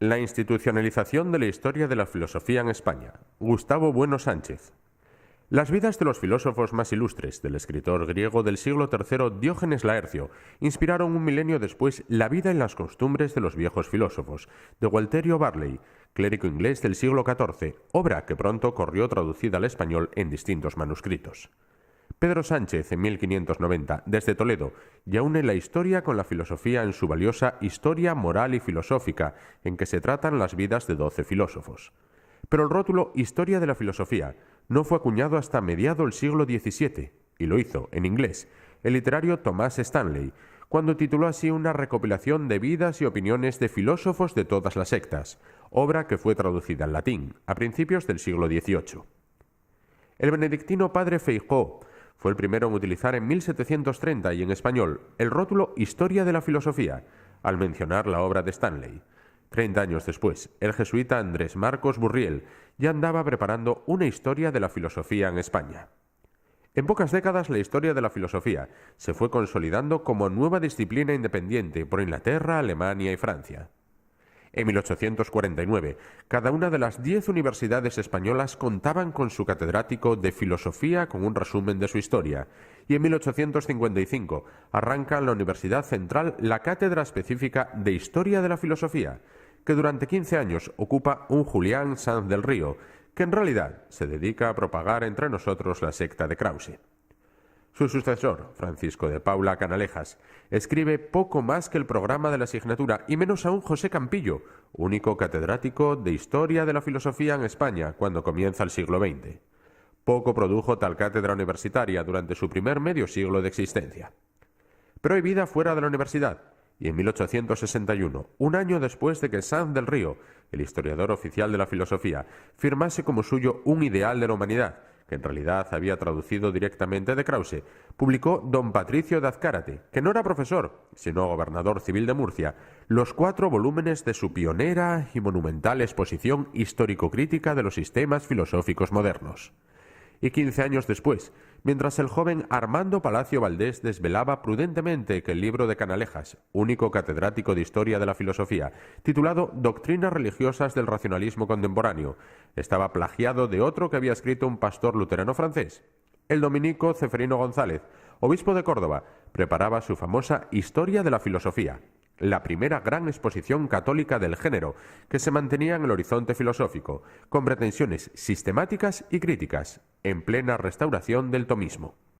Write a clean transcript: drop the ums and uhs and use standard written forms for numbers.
La institucionalización de la historia de la filosofía en España. Gustavo Bueno Sánchez. Las vidas de los filósofos más ilustres del escritor griego del siglo III Diógenes Laercio inspiraron un milenio después la vida y las costumbres de los viejos filósofos, de Gualterio Burley, clérigo inglés del siglo XIV, obra que pronto corrió traducida al español en distintos manuscritos. Pedro Sánchez, en 1590, desde Toledo, ya une la historia con la filosofía en su valiosa Historia moral y filosófica, en que se tratan las vidas de 12 filósofos. Pero el rótulo Historia de la filosofía no fue acuñado hasta mediado el siglo XVII, y lo hizo, en inglés, el literario Thomas Stanley, cuando tituló así una recopilación de vidas y opiniones de filósofos de todas las sectas, obra que fue traducida al latín a principios del siglo XVIII. El benedictino padre Feijóo fue el primero en utilizar en 1730 y en español el rótulo Historia de la filosofía, al mencionar la obra de Stanley. 30 años después, el jesuita Andrés Marcos Burriel ya andaba preparando una historia de la filosofía en España. En pocas décadas la historia de la filosofía se fue consolidando como nueva disciplina independiente por Inglaterra, Alemania y Francia. En 1849, cada una de las 10 universidades españolas contaban con su catedrático de filosofía con un resumen de su historia, y en 1855 arranca en la Universidad Central la cátedra específica de Historia de la Filosofía, que durante 15 años ocupa un Julián Sanz del Río, que en realidad se dedica a propagar entre nosotros la secta de Krause. Su sucesor, Francisco de Paula Canalejas, escribe poco más que el programa de la asignatura y menos aún José Campillo, único catedrático de Historia de la Filosofía en España cuando comienza el siglo XX. Poco produjo tal cátedra universitaria durante su primer medio siglo de existencia. Pero hay vida fuera de la universidad, y en 1861, un año después de que Sanz del Río, el historiador oficial de la filosofía, firmase como suyo un ideal de la humanidad, que en realidad había traducido directamente de Krause, publicó don Patricio de Azcárate, que no era profesor, sino gobernador civil de Murcia, los 4 volúmenes de su pionera y monumental exposición histórico-crítica de los sistemas filosóficos modernos. Y 15 años después, mientras el joven Armando Palacio Valdés desvelaba prudentemente que el libro de Canalejas, único catedrático de Historia de la Filosofía, titulado Doctrinas religiosas del racionalismo contemporáneo, estaba plagiado de otro que había escrito un pastor luterano francés, el dominico Ceferino González, obispo de Córdoba, preparaba su famosa Historia de la Filosofía, la primera gran exposición católica del género, que se mantenía en el horizonte filosófico, con pretensiones sistemáticas y críticas, en plena restauración del tomismo.